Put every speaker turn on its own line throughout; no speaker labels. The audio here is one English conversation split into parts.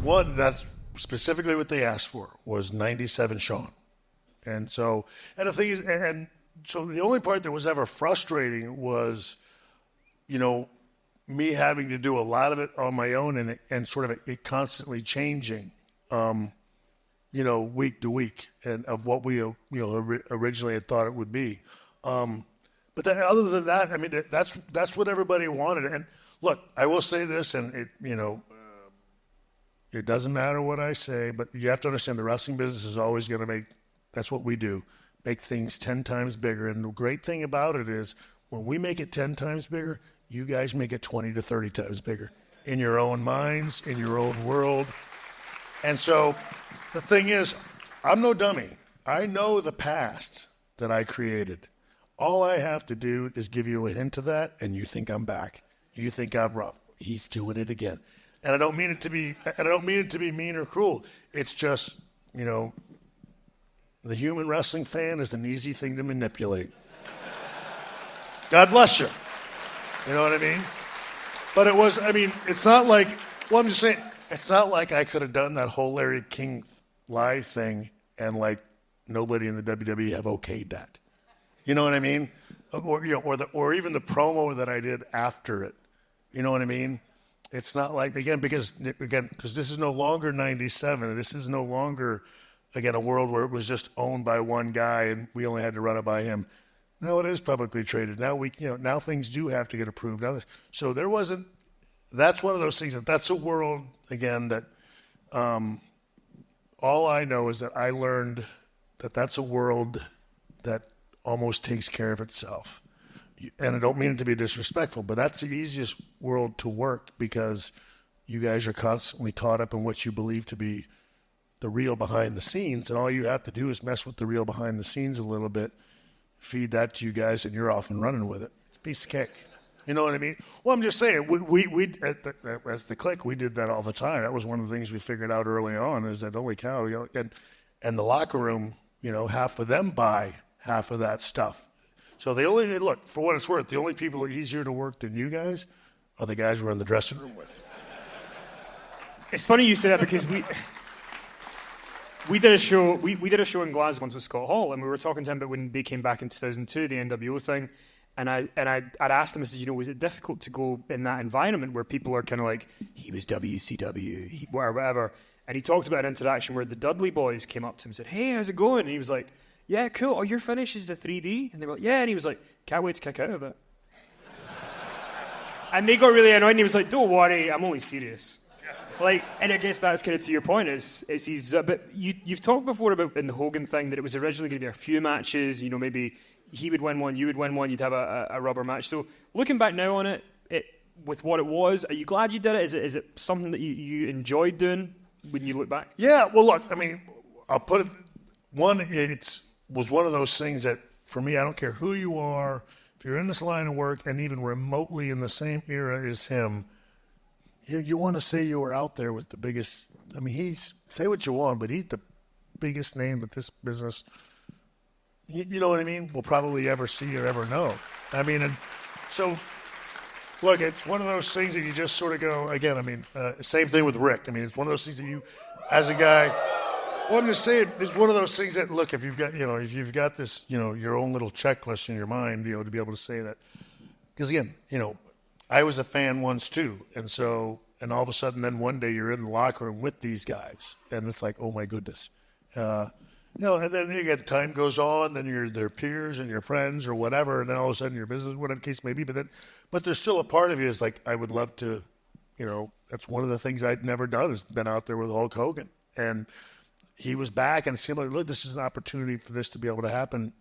One, that's specifically what they asked for was 97 Shawn. And the thing is, and so the only part that was ever frustrating was, you know, me having to do a lot of it on my own and sort of it constantly changing, week to week and of what we, originally had thought it would be. But then other than that, I mean, that's what everybody wanted. And look, I will say this, and it doesn't matter what I say, but you have to understand the wrestling business is always going to that's what we do, make things 10 times bigger. And the great thing about it is when we make it 10 times bigger, you guys make it 20 to 30 times bigger in your own minds, in your own world. And so the thing is, I'm no dummy. I know the past that I created. All I have to do is give you a hint of that, and you think I'm back. You think I'm rough. He's doing it again. And I don't mean it to be mean or cruel. It's just, the human wrestling fan is an easy thing to manipulate. God bless you. You know what I mean? But it's not like, I'm just saying, it's not like I could have done that whole Larry King live thing and like nobody in the WWE have okayed that. You know what I mean? Or even the promo that I did after it. You know what I mean? It's not like, because this is no longer 97. This is no longer, a world where it was just owned by one guy and we only had to run it by him. Now it is publicly traded. Now now things do have to get approved. So there wasn't. That's one of those things. That's a world again that. All I know is that I learned that that's a world that almost takes care of itself. And I don't mean it to be disrespectful, but that's the easiest world to work because you guys are constantly caught up in what you believe to be the real behind the scenes, and all you have to do is mess with the real behind the scenes a little bit. Feed that to you guys, and you're off and running with it. It's a piece of cake. You know what I mean? Well, I'm just saying, we as the Click, we did that all the time. That was one of the things we figured out early on is that, holy cow, and the locker room, half of them buy half of that stuff. So look, for what it's worth, the only people who are easier to work than you guys are the guys we're in the dressing room with.
It's funny you say that because we did a show. We did a show in Glasgow once with Scott Hall, and we were talking to him about when they came back in 2002, the NWO thing. And I'd asked him, I said, was it difficult to go in that environment where people are kind of like, he was WCW, or whatever. And he talked about an interaction where the Dudley boys came up to him and said, hey, how's it going? And he was like, yeah, cool. Oh, your finish is the 3D? And they were like, yeah. And he was like, can't wait to kick out of it. And they got really annoyed, and he was like, don't worry, I'm only serious. And I guess that's kind of to your point. But you've talked before about in the Hogan thing that it was originally going to be a few matches. Maybe he would win one, you would win one, you'd have a rubber match. So looking back now on it with what it was, are you glad you did it? Is it something that you enjoyed doing when you look back?
Yeah. Well, look, I'll put it. One, it was one of those things that for me, I don't care who you are, if you're in this line of work and even remotely in the same era as him. You want to say you were out there with the biggest. Say what you want, but he's the biggest name that this business, you know what I mean, will probably ever see or ever know. And so, look, it's one of those things that you just sort of go, again, same thing with Rick. It's one of those things that you, as a guy, well, I'm just saying, it's one of those things that, look, if you've got this, your own little checklist in your mind, to be able to say that. Because, again, I was a fan once too, and all of a sudden, then one day you're in the locker room with these guys, and it's like, oh my goodness, and then time goes on, then you're their peers and your friends or whatever, and then all of a sudden your business, whatever the case may be, but there's still a part of you is like, I would love to, that's one of the things I'd never done is been out there with Hulk Hogan, and he was back, and it seemed like, look, this is an opportunity for this to be able to happen.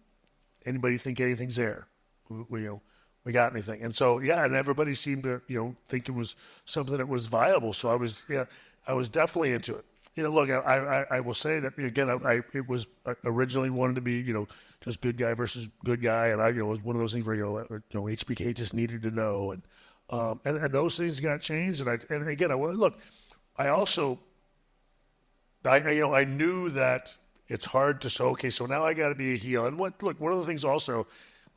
Anybody think anything's there? We got anything? And so, and everybody seemed to, think it was something that was viable. So I was definitely into it. Look, I will say that, again, it was originally wanted to be, just good guy versus good guy. And it was one of those things where, HBK just needed to know. And those things got changed. And again, I also, I knew that it's hard to say, okay, so now I got to be a heel. And one of the things also,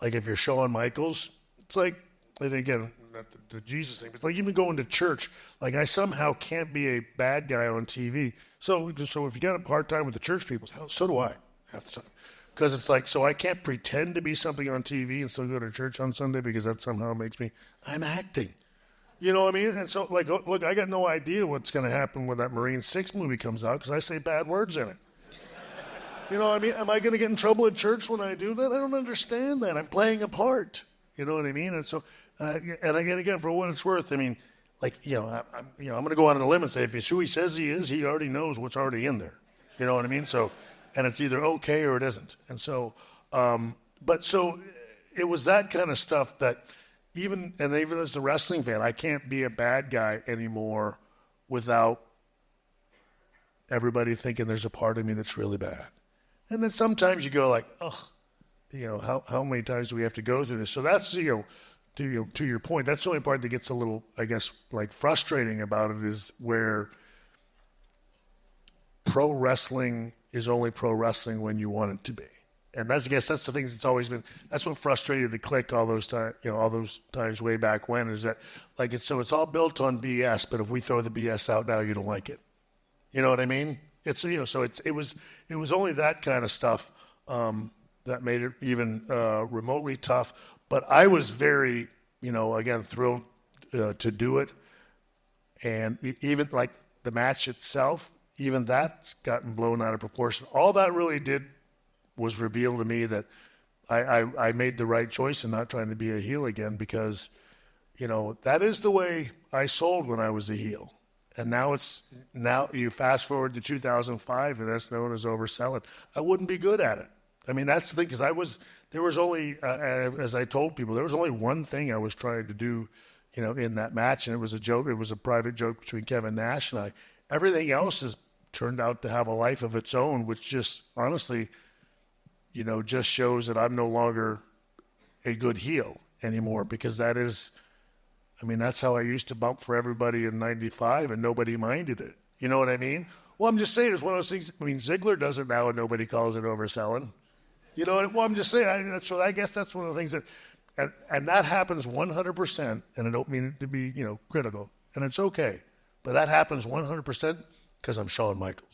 like if you're Shawn Michaels, it's like, and again, the Jesus thing, but like even going to church, like I somehow can't be a bad guy on TV. So if you got a hard time with the church people, so do I half the time. Because it's like, so I can't pretend to be something on TV and still go to church on Sunday because that somehow makes me, I'm acting. You know what I mean? And so, like, look, I got no idea what's going to happen when that Marine 6 movie comes out because I say bad words in it. You know what I mean? Am I going to get in trouble at church when I do that? I don't understand that. I'm playing a part. You know what I mean? And so, and again, for what it's worth, I mean, like, I'm going to go out on a limb and say if it's who he says he is, he already knows what's already in there. You know what I mean? So, and it's either okay or it isn't. And so, so it was that kind of stuff that even as a wrestling fan, I can't be a bad guy anymore without everybody thinking there's a part of me that's really bad. And then sometimes you go like, how many times do we have to go through this? So that's, to your point, that's the only part that gets a little, I guess, like frustrating about it is where pro wrestling is only pro wrestling when you want it to be. And I guess that's the thing that's always been, that's what frustrated the Click all those times way back when is that like it's all built on BS, but if we throw the BS out now, you don't like it. You know what I mean? It's, so it was only that kind of stuff that made it even remotely tough. But I was very, again, thrilled to do it. And even like the match itself, even that's gotten blown out of proportion. All that really did was reveal to me that I made the right choice in not trying to be a heel again because, that is the way I sold when I was a heel. And now you fast forward to 2005 and that's known as overselling. I wouldn't be good at it. I mean, that's the thing because there was only, as I told people, there was only one thing I was trying to do, in that match. And it was a joke. It was a private joke between Kevin Nash and I. Everything else has turned out to have a life of its own, which just honestly, just shows that I'm no longer a good heel anymore because that's how I used to bump for everybody in 95 and nobody minded it. You know what I mean? Well, I'm just saying it's one of those things. I mean, Ziggler does it now and nobody calls it overselling. Well, I'm just saying. So I guess that's one of the things that, and that happens 100%, and I don't mean it to be, critical, and it's okay. But that happens 100% because I'm Shawn Michaels.